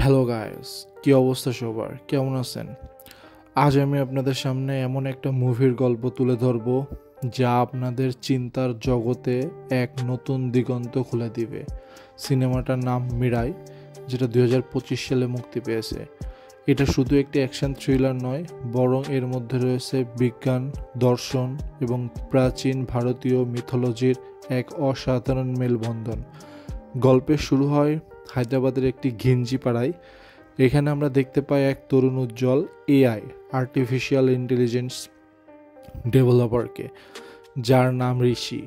Hello guys, কি অবস্থা সবার? কেমন আছেন? আজ আমি আপনাদের সামনে এমন একটা মুভির গল্প তুলে ধরব যা আপনাদের চিন্তার জগতে এক নতুন দিগন্ত খুলে দিবে। সিনেমাটার নাম মিরাই, যেটা 2025 সালে মুক্তি পেয়েছে। এটা শুধু একটি অ্যাকশন থ্রিলার নয়, বরং এর মধ্যে রয়েছে বিজ্ঞান, দর্শন এবং প্রাচীন ভারতীয় মিথোলজির এক অসাধারণ মেলবন্ধন। গল্পের শুরু হয় হায়দ্রাবাদের একটি ঘিঞ্জি পাড়ায়। এখানে আমরা দেখতে পাই এক তরুণ উজ্জ্বল এআই আর্টিফিশিয়াল ইন্টেলিজেন্স ডেভেলপারকে, যার নাম ঋষি।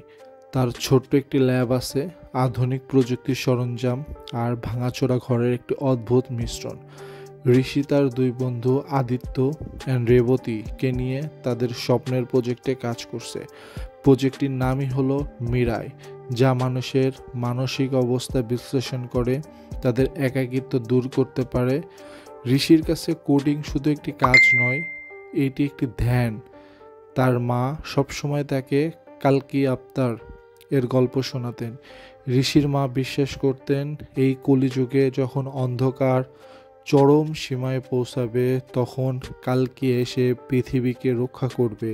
তার ছোট্ট একটি ল্যাব আছে, আধুনিক প্রযুক্তির সরঞ্জাম আর ভাঙাচোরা ঘরের একটি অদ্ভুত মিশ্রণ। ঋষি তার দুই বন্ধু আদিত্য অ্যান্ড রেবতীকে নিয়ে তাদের স্বপ্নের প্রজেক্টে কাজ করছে। প্রজেক্টটির নামই হলো মিরাই, যা মানুষের মানসিক অবস্থা বিশ্লেষণ করে তাদের একাকিত্ব দূর করতে পারে। ঋষির কাছে কোডিং শুধু একটি কাজ নয়, এটি একটি ধ্যান। তার মা সবসময় তাকে কালকি আবতার এর গল্প শোনাতেন। ঋষির মা বিশ্বাস করতেন এই কলিযুগে যখন অন্ধকার চরম সীমায় পৌঁছাবে, তখন কালকি এসে পৃথিবীকে রক্ষা করবে।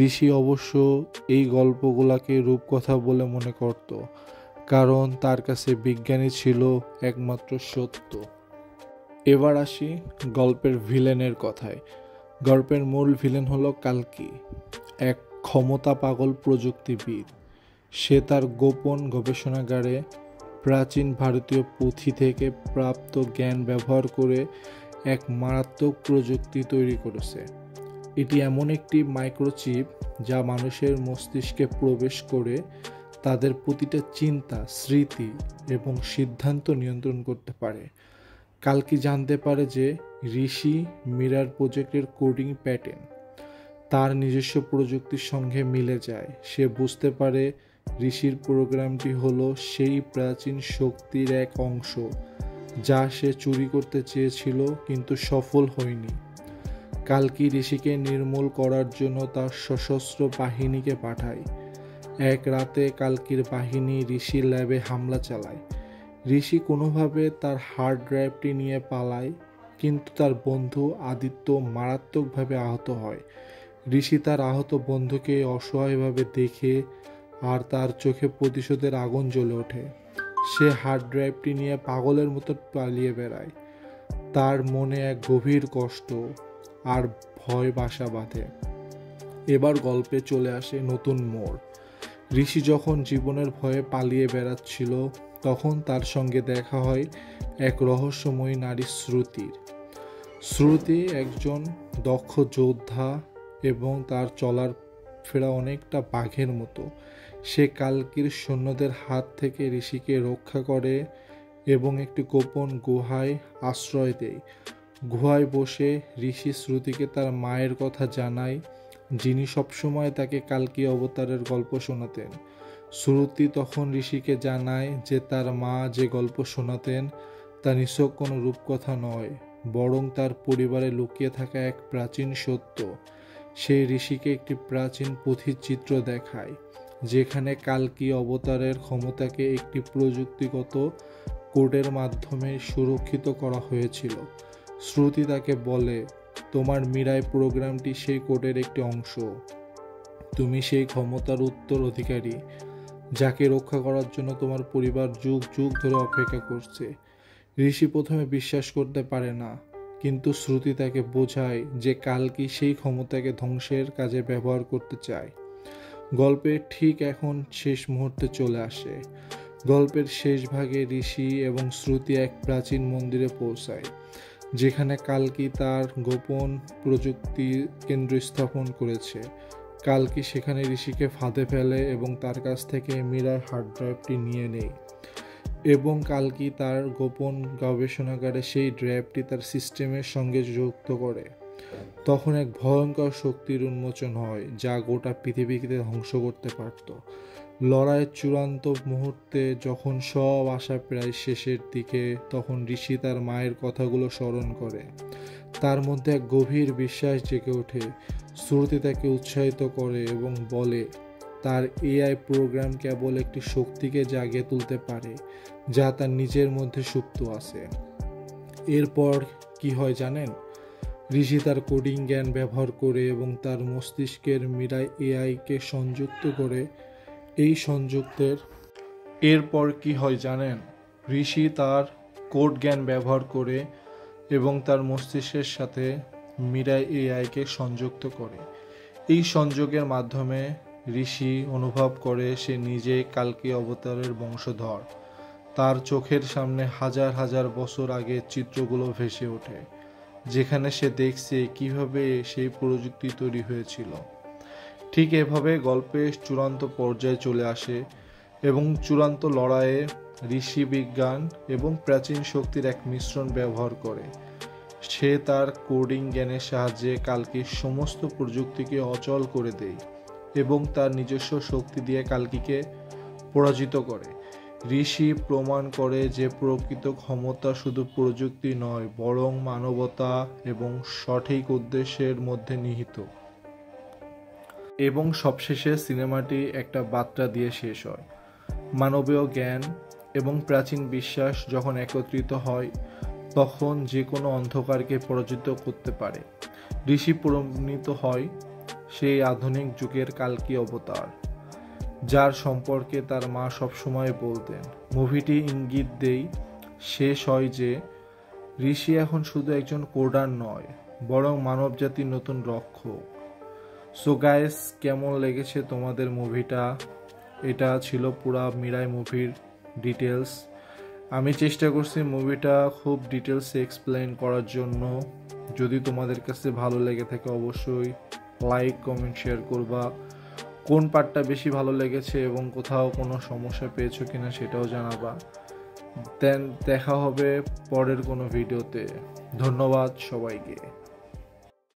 ঋষি অবশ্য এই গল্পগুলোকে রূপকথা বলে মনে করত, কারণ তার কাছে বিজ্ঞানই ছিল একমাত্র সত্য। এবার আসি গল্পের ভিলেনের কথায়। গল্পের মূল ভিলেন হলো কালকি, এক ক্ষমতা পাগল প্রযুক্তিবিদ। সে তার গোপন গবেষণাগারে প্রাচীন ভারতীয় পুঁথি থেকে প্রাপ্ত জ্ঞান ব্যবহার করে এক মারাত্মক প্রযুক্তি তৈরি করেছে। এটি এমন একটি মাইক্রোচিপ যা মানুষের মস্তিষ্কে প্রবেশ করে তাদের প্রতিটা চিন্তা, স্মৃতি এবং সিদ্ধান্ত নিয়ন্ত্রণ করতে পারে। কালকি জানতে পারে যে ঋষি মিরার প্রজেক্টের কোডিং প্যাটার্ন তার নিজস্ব প্রযুক্তির সঙ্গে মিলে যায়। সে বুঝতে পারে ঋষির প্রোগ্রামটি হলো সেই প্রাচীন শক্তির এক অংশ যা সে চুরি করতে চেয়েছিল কিন্তু সফল হয়নি। কালকি ঋষিকে নির্মূল করার জন্য তার সশস্ত্র বাহিনীকে পাঠায়। এক রাতে কালকির বাহিনী ঋষির ল্যাবে হামলা চালায়। ঋষি কোনোভাবে তার হার্ড ড্রাইভটি নিয়ে পালায়, কিন্তু তার বন্ধু আদিত্য মারাত্মকভাবে আহত হয়। ঋষি তার আহত বন্ধুকে অসহায়ভাবে দেখে আর তার চোখে প্রতিশোধের আগুন জ্বলে ওঠে। সে হার্ড ড্রাইভটি নিয়ে পাগলের মতো পালিয়ে বেড়ায়। তার মনে এক গভীর কষ্ট আর ভয় বাসা বাঁধে। এবার গল্পে চলে আসে নতুন মোড়। ঋষি যখন জীবনের ভয়ে পালিয়ে বেড়াচ্ছিল, তখন তার সঙ্গে দেখা হয় এক রহস্যময়ী নারী শ্রুতির। শ্রুতি একজন দক্ষ যোদ্ধা এবং তার চলার ফেরা অনেকটা বাঘের মতো। সে কালকির সৈন্যদের হাত থেকে ঋষিকে রক্ষা করে এবং একটি গোপন গুহায় আশ্রয় দেয়। গুহায় বসে ঋষি শ্রুতিকে তার মায়ের কথা জানায়, যিনি সবসময় তাকে কালকি অবতারের গল্প শোনাতেন। শ্রুতি তখন ঋষিকে জানায় যে তার মা যে গল্প শোনাতেন তা নিছক কোনো রূপকথা নয়, বরং তার পরিবারে লুকিয়ে থাকা এক প্রাচীন সত্য। সে ঋষিকে একটি প্রাচীন পুঁথির চিত্র দেখায়, যেখানে কালকি অবতারের ক্ষমতাকে একটি প্রযুক্তিগত কোডের মাধ্যমে সুরক্ষিত করা হয়েছিল। শ্রুতি তাকে বলে, তোমার মিরাই প্রোগ্রামটি সেই কোডের একটি অংশ। তুমি সেই ক্ষমতার উত্তরাধিকারী, যাকে রক্ষা করার জন্য তোমার পরিবার যুগ যুগ ধরে অপেক্ষা করছে। ঋষি প্রথমে বিশ্বাস করতে পারে না, কিন্তু শ্রুতি তাকে বোঝায় যে কালকি সেই ক্ষমতাকে ধ্বংসের কাজে ব্যবহার করতে চায়। গল্পের ঠিক এখন শেষ মুহূর্তে চলে আসে। গল্পের শেষ ভাগে ঋষি এবং শ্রুতি এক প্রাচীন মন্দিরে পৌঁছায়, যেখানে কালকি তার গোপন প্রযুক্তি কেন্দ্র স্থাপন করেছে। কালকি সেখানে ঋষিকে ফাঁদে ফেলে এবং তার কাছ থেকে মিরার হার্ড ড্রাইভটি নিয়ে নেয়, এবং কালকি তার গোপন গবেষণাগারে সেই ড্রাইভটি তার সিস্টেমের সঙ্গে যুক্ত করে। তখন এক ভয়ঙ্কর শক্তির উন্মোচন হয়, যা গোটা পৃথিবীকে ধ্বংস করতে পারত। লড়াইয়ের চূড়ান্ত মুহূর্তে যখন সব আশা প্রায় শেষের দিকে, তখন ঋষি তার মায়ের কথাগুলো স্মরণ করে। তার মধ্যে এক গভীর বিশ্বাস জেগে ওঠে। শ্রুতি তাকে উৎসাহিত করে এবং বলে তার এআই প্রোগ্রাম কেবল একটি শক্তিকে জাগিয়ে তুলতে পারে যা তার নিজের মধ্যে সুপ্ত আছে। এরপর কি হয় জানেন? ঋষি তার কোডিং জ্ঞান ব্যবহার করে এবং তার মস্তিষ্কের মিরাই এআইকে সংযুক্ত করে এই সংযুক্তের এরপর কি হয় জানেন? ঋষি তার কোড জ্ঞান ব্যবহার করে এবং তার মস্তিষ্কের সাথে মিরাই এআইকে সংযুক্ত করে। এই সংযোগের মাধ্যমে ঋষি অনুভব করে সে নিজে কালকি অবতারের বংশধর। তার চোখের সামনে হাজার হাজার বছর আগের চিত্রগুলো ভেসে ওঠে, যেখানে সে দেখছে কিভাবে সেই প্রযুক্তি তৈরি হয়েছিল। ঠিক এভাবে গল্পের চূড়ান্ত পর্যায়ে চলে আসে এবং চূড়ান্ত লড়াইয়ে ঋষি বিজ্ঞান এবং প্রাচীন শক্তির এক মিশ্রণ ব্যবহার করে। সে তার কোডিং জ্ঞানের সাহায্যে কালকির সমস্ত প্রযুক্তিকে অচল করে দেয় এবং তার নিজস্ব শক্তি দিয়ে কালকিকে পরাজিত করে। ঋষি প্রমাণ করে যে প্রকৃত ক্ষমতা শুধু প্রযুক্তি নয়, বরং মানবতা এবং সঠিক উদ্দেশ্যের মধ্যে নিহিত। এবং সবশেষে সিনেমাটি একটা বার্তা দিয়ে শেষ হয়। মানবীয় জ্ঞান এবং প্রাচীন বিশ্বাস যখন একত্রিত হয়, তখন যে কোনো অন্ধকারকে পরাজিত করতে পারে। ঋষি পরিণত হয় সেই আধুনিক যুগের কালকি অবতার, যার সম্পর্কে তার মা সবসময় বলতেন। মুভিটি ইঙ্গিত দেয় শেষ হয় যে ঋষি এখন শুধু একজন কোডার নয়, বরং মানবজাতির নতুন রক্ষক। সো গাইস, কেমন লেগেছে তোমাদের মুভিটা? এটা ছিল পুরা মিরাই মুভির ডিটেলস। আমি চেষ্টা করছি মুভিটা খুব ডিটেলসে এক্সপ্লেন করার জন্য। যদি তোমাদের কাছে ভালো লেগে থাকে অবশ্যই লাইক, কমেন্ট, শেয়ার করবা। কোন পার্টটা বেশি ভালো লেগেছে এবং কোথাও কোনো সমস্যা পেয়েছো কিনা সেটাও জানাবা। দেন দেখা হবে পরের কোনো ভিডিওতে। ধন্যবাদ সবাইকে।